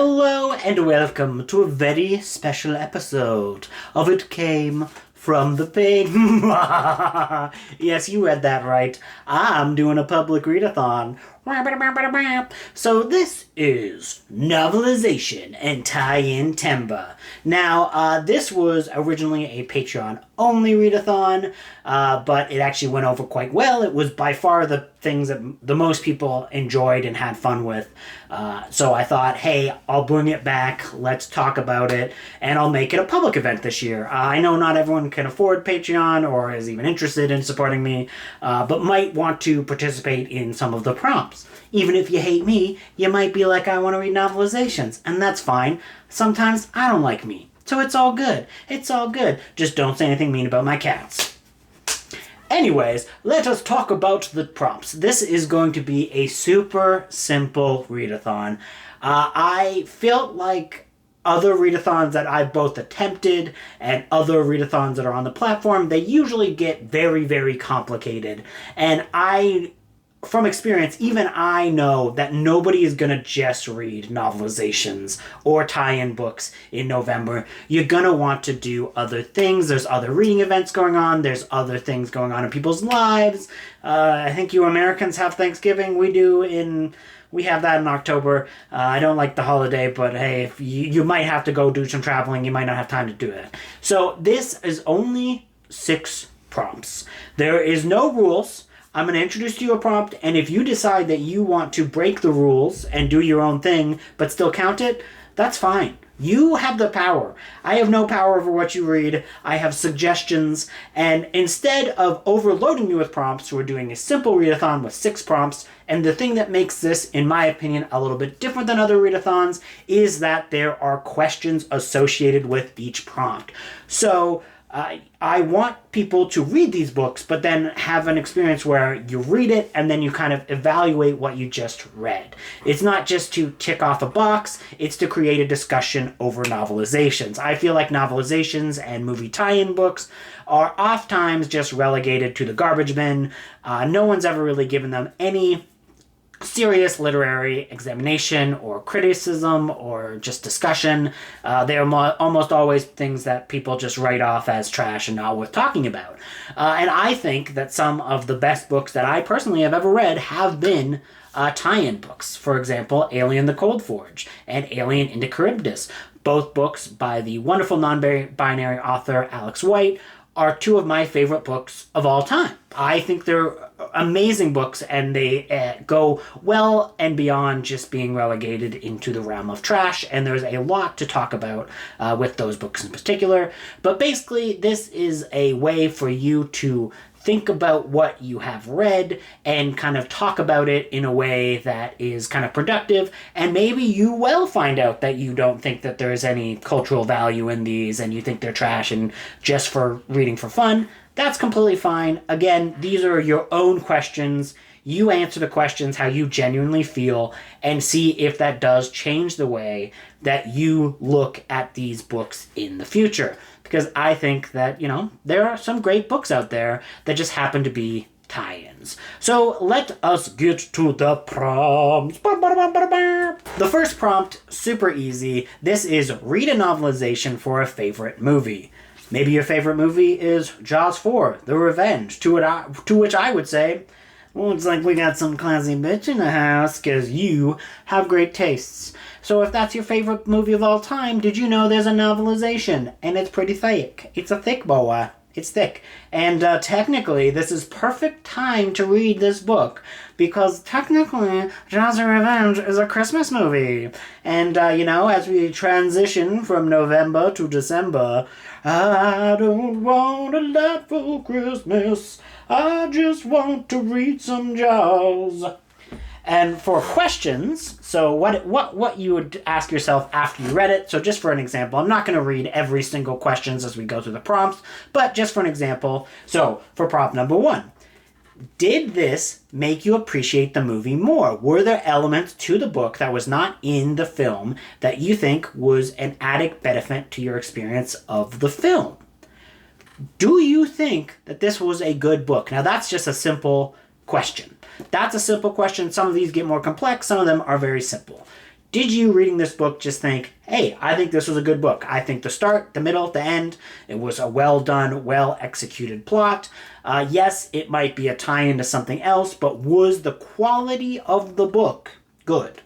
Hello and welcome to a very special episode of It Came from the Pain. Yes, you read that right. I'm doing a public read-a-thon. So this is Novelization and Tie-In Tember. Now, this was originally a Patreon-only read-a-thon, but it actually went over quite well. It was by far the things that the most people enjoyed and had fun with. So I thought, hey, I'll bring it back, let's talk about it, and I'll make it a public event this year. I know not everyone can afford Patreon or is even interested in supporting me, but might want to participate in some of the prompts. Even if you hate me, you might be like, I want to read novelizations, and that's fine. Sometimes I don't like me, so it's all good. It's all good. Just don't say anything mean about my cats. Anyways, let us talk about the prompts. This is going to be a super simple read-a-thon. I felt like other read-a-thons that I've both attempted and other read-a-thons that are on the platform, they usually get very, very complicated. And from experience, even I know that nobody is going to just read novelizations or tie-in books in November. You're going to want to do other things. There's other reading events going on. There's other things going on in people's lives. I think you Americans have Thanksgiving. We have that in October. I don't like the holiday, but hey, if you might have to go do some traveling. You might not have time to do it. So this is only 6 prompts. There is no rules. I'm going to introduce to you a prompt, and if you decide that you want to break the rules and do your own thing, but still count it, that's fine. You have the power. I have no power over what you read. I have suggestions, and instead of overloading you with prompts, we're doing a simple readathon with 6 prompts, and the thing that makes this, in my opinion, a little bit different than other readathons is that there are questions associated with each prompt. So, I want people to read these books, but then have an experience where you read it and then you kind of evaluate what you just read. It's not just to tick off a box, it's to create a discussion over novelizations. I feel like novelizations and movie tie-in books are oftentimes just relegated to the garbage bin. No one's ever really given them any serious literary examination or criticism or just discussion. They're almost always things that people just write off as trash and not worth talking about. And I think that some of the best books that I personally have ever read have been tie-in books. For example, Alien the Cold Forge and Alien into Charybdis. Both books by the wonderful non-binary author Alex White are 2 of my favorite books of all time. I think they're amazing books, and they go well and beyond just being relegated into the realm of trash, and there's a lot to talk about with those books in particular. But basically, this is a way for you to think about what you have read and kind of talk about it in a way that is kind of productive, and maybe you will find out that you don't think that there's any cultural value in these and you think they're trash and just for reading for fun. That's completely fine. Again, these are your own questions. You answer the questions how you genuinely feel and see if that does change the way that you look at these books in the future. Because I think that, there are some great books out there that just happen to be tie-ins. So let us get to the prompts. The first prompt, super easy. This is read a novelization for a favorite movie. Maybe your favorite movie is Jaws 4, The Revenge, to which I would say, well, it's like we got some classy bitch in the house because you have great tastes. So if that's your favorite movie of all time, did you know there's a novelization? And it's pretty thick. It's a thick boa. It's thick. And technically, this is perfect time to read this book because technically, Jaws the Revenge is a Christmas movie. And, as we transition from November to December, I don't want a lot for Christmas. I just want to read some Jaws. And for questions, so what you would ask yourself after you read it. So just for an example, I'm not going to read every single questions as we go through the prompts, but just for an example. So for prompt number 1, did this make you appreciate the movie more? Were there elements to the book that was not in the film that you think was an added benefit to your experience of the film? Do you think that this was a good book? Now that's just a simple question. That's a simple question. Some of these get more complex. Some of them are very simple. Did you, reading this book, just think, hey, I think this was a good book. I think the start, the middle, the end, it was a well-done, well-executed plot. Yes, it might be a tie-in to something else, but was the quality of the book good?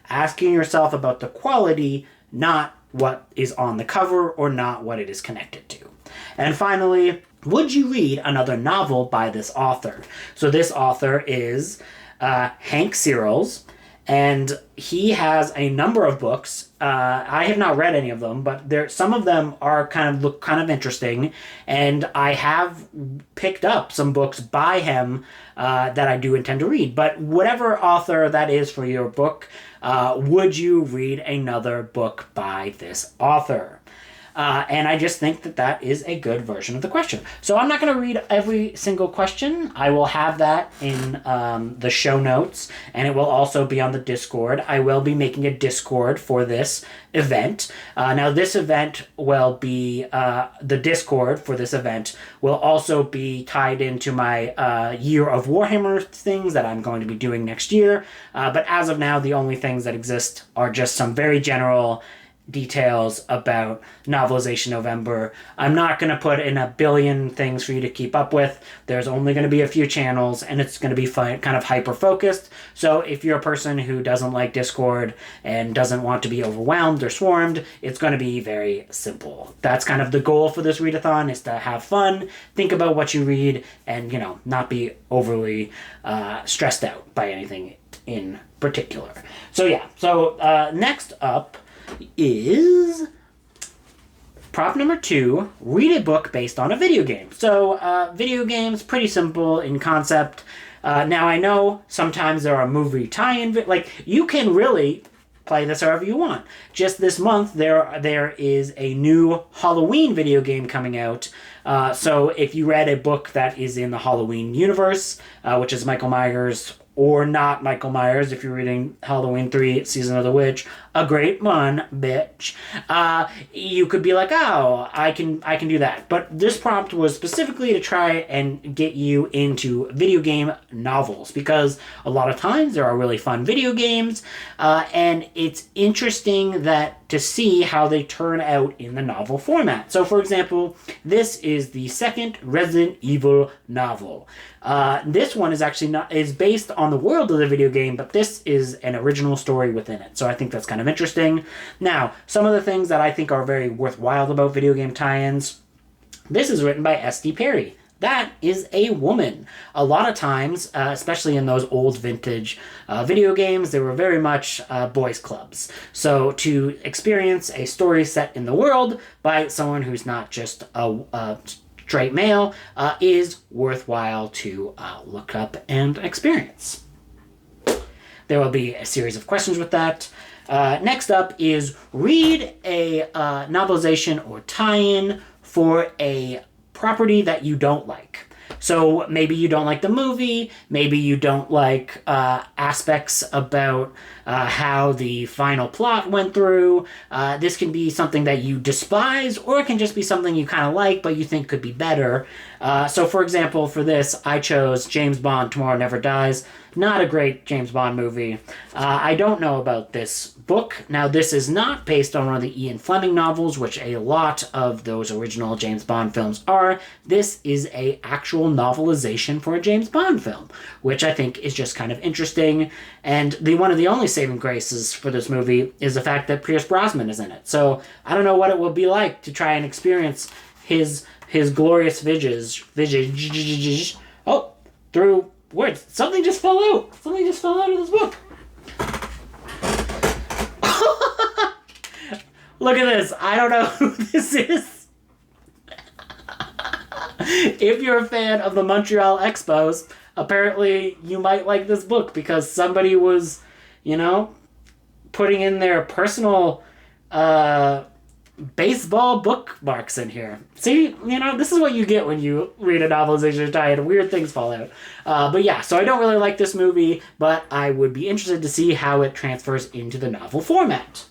Asking yourself about the quality, not what is on the cover or not what it is connected to. And finally, would you read another novel by this author? So this author is Hank Searles, and he has a number of books. I have not read any of them, but some of them are look kind of interesting, and I have picked up some books by him that I do intend to read. But whatever author that is for your book, would you read another book by this author? And I just think that that is a good version of the question. So I'm not going to read every single question. I will have that in the show notes, and it will also be on the Discord. I will be making a Discord for this event. Now, this event will be, the Discord for this event will also be tied into my Year of Warhammer things that I'm going to be doing next year. But as of now, the only things that exist are just some very general details about Novelization November. I'm not going to put in a billion things for you to keep up with. There's only going to be a few channels, and it's going to be kind of hyper-focused. So if you're a person who doesn't like Discord and doesn't want to be overwhelmed or swarmed, it's going to be very simple. That's kind of the goal for this read-a-thon, is to have fun, think about what you read, and, not be overly stressed out by anything in particular. So yeah, next up is prop number 2, read a book based on a video game. So video games, pretty simple in concept. Now I know sometimes there are movie tie-in, you can really play this however you want. Just this month there is a new Halloween video game coming out. So if you read a book that is in the Halloween universe, which is Michael Myers, or not Michael Myers, if you're reading Halloween 3, Season of the Witch, a great one, bitch. You could be like, oh, I can do that. But this prompt was specifically to try and get you into video game novels, because a lot of times there are really fun video games, and it's interesting to see how they turn out in the novel format. So, for example, this is the second Resident Evil novel. This one is based on the world of the video game, but this is an original story within it. So I think that's kind of interesting. Now, some of the things that I think are very worthwhile about video game tie-ins. This is written by S.D. Perry. That is a woman. A lot of times, especially in those old vintage video games, they were very much boys' clubs. So to experience a story set in the world by someone who's not just a straight male is worthwhile to look up and experience. There will be a series of questions with that. Next up is read a novelization or tie-in for a property that you don't like. So maybe you don't like the movie, maybe you don't like aspects about how the final plot went through. This can be something that you despise, or it can just be something you kind of like but you think could be better. So for example, for this, I chose James Bond, Tomorrow Never Dies. Not a great James Bond movie. I don't know about this book. Now, this is not based on one of the Ian Fleming novels, which a lot of those original James Bond films are. This is a actual novelization for a James Bond film, which I think is just kind of interesting. And one of the only saving graces for this movie is the fact that Pierce Brosnan is in it. So I don't know what it will be like to try and experience his glorious visage. Oh, through words. Something just fell out. Something just fell out of this book. Look at this. I don't know who this is. If you're a fan of the Montreal Expos, apparently you might like this book because somebody was, putting in their personal baseball bookmarks in here. See, this is what you get when you read a novelization tie-in. Weird things fall out. But yeah, so I don't really like this movie, but I would be interested to see how it transfers into the novel format.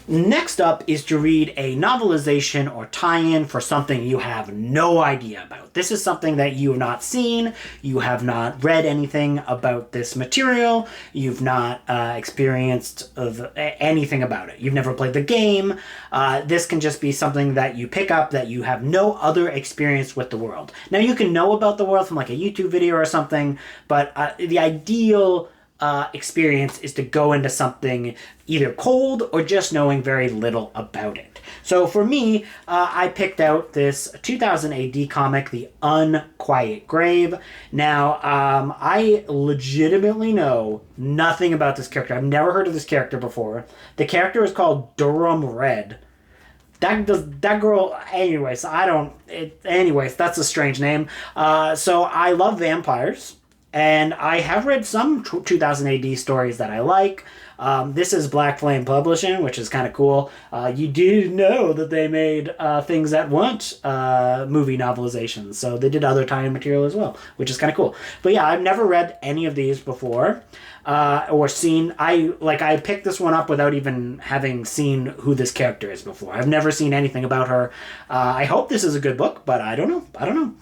Next up is to read a novelization or tie-in for something you have no idea about. This is something that you have not seen, you have not read anything about this material, you've not experienced anything about it. You've never played the game. This can just be something that you pick up that you have no other experience with the world. Now you can know about the world from like a YouTube video or something, but the ideal experience is to go into something either cold or just knowing very little about it. So for me, I picked out this 2000 AD comic, The Unquiet Grave. Now, I legitimately know nothing about this character. I've never heard of this character before. The character is called Durham Red. That girl, anyways, that's a strange name. So I love vampires. And I have read some 2000 AD stories that I like. This is Black Flame Publishing, which is kind of cool. You do know that they made things that weren't movie novelizations. So they did other tie-in material as well, which is kind of cool. But yeah, I've never read any of these before or seen. I picked this one up without even having seen who this character is before. I've never seen anything about her. I hope this is a good book, but I don't know.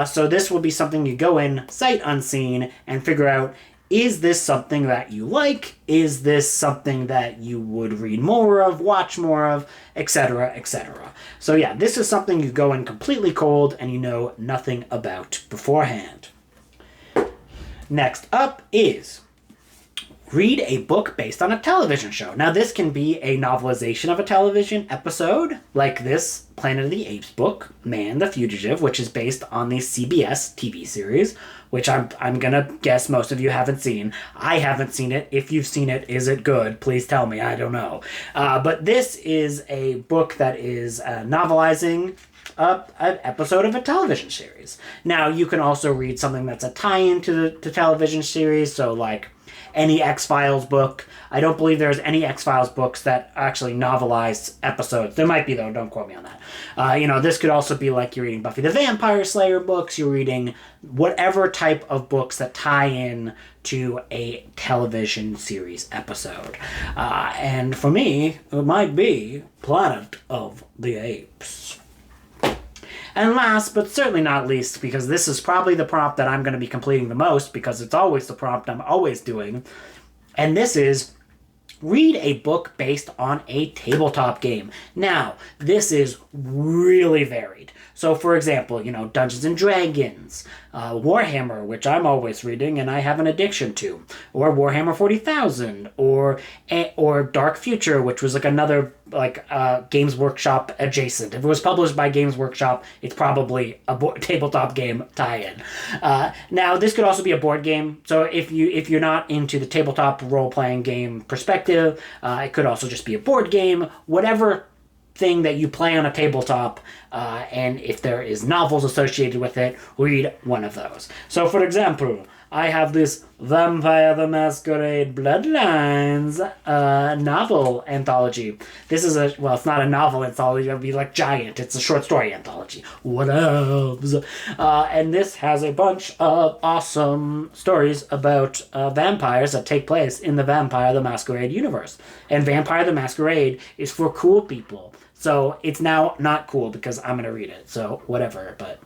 So this will be something you go in sight unseen and figure out, is this something that you like? Is this something that you would read more of, watch more of, etc., etc. So yeah, this is something you go in completely cold and you know nothing about beforehand. Next up is read a book based on a television show. Now, this can be a novelization of a television episode, like this Planet of the Apes book, Man the Fugitive, which is based on the CBS TV series, which I'm gonna guess most of you haven't seen. I haven't seen it. If you've seen it, is it good? Please tell me. I don't know. But this is a book that is novelizing an episode of a television series. Now, you can also read something that's a tie-in to the television series, so like any X-Files book. I don't believe there's any X-Files books that actually novelize episodes. There might be, though. Don't quote me on that. This could also be like you're reading Buffy the Vampire Slayer books. You're reading whatever type of books that tie in to a television series episode. And for me, it might be Planet of the Apes. And last, but certainly not least, because this is probably the prompt that I'm going to be completing the most, because it's always the prompt I'm always doing, and this is read a book based on a tabletop game. Now, this is really varied. So, for example, Dungeons and Dragons, Warhammer, which I'm always reading and I have an addiction to, or Warhammer 40,000, or Dark Future, which was like another Games Workshop adjacent. If it was published by Games Workshop, it's probably a tabletop game tie-in. Now, this could also be a board game. So if you're not into the tabletop role-playing game perspective, it could also just be a board game. Whatever thing that you play on a tabletop, and if there is novels associated with it, read one of those. So, for example, I have this Vampire the Masquerade Bloodlines novel anthology. This is it's not a novel anthology, it would be like giant. It's a short story anthology. What else? And this has a bunch of awesome stories about vampires that take place in the Vampire the Masquerade universe. And Vampire the Masquerade is for cool people. So it's now not cool because I'm going to read it. So whatever, but,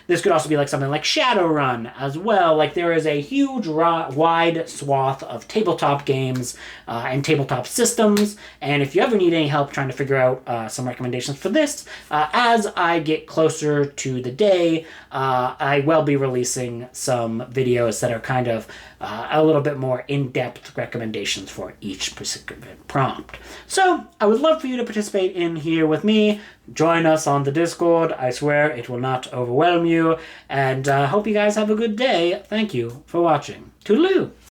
This could also be like something like Shadowrun as well. Like there is a huge wide swath of tabletop games and tabletop systems. And if you ever need any help trying to figure out some recommendations for this, as I get closer to the day, I will be releasing some videos that are kind of a little bit more in-depth recommendations for each specific prompt. So I would love for you to participate in here with me. Join us on the Discord. I swear it will not overwhelm you. And hope you guys have a good day. Thank you for watching. Toodaloo!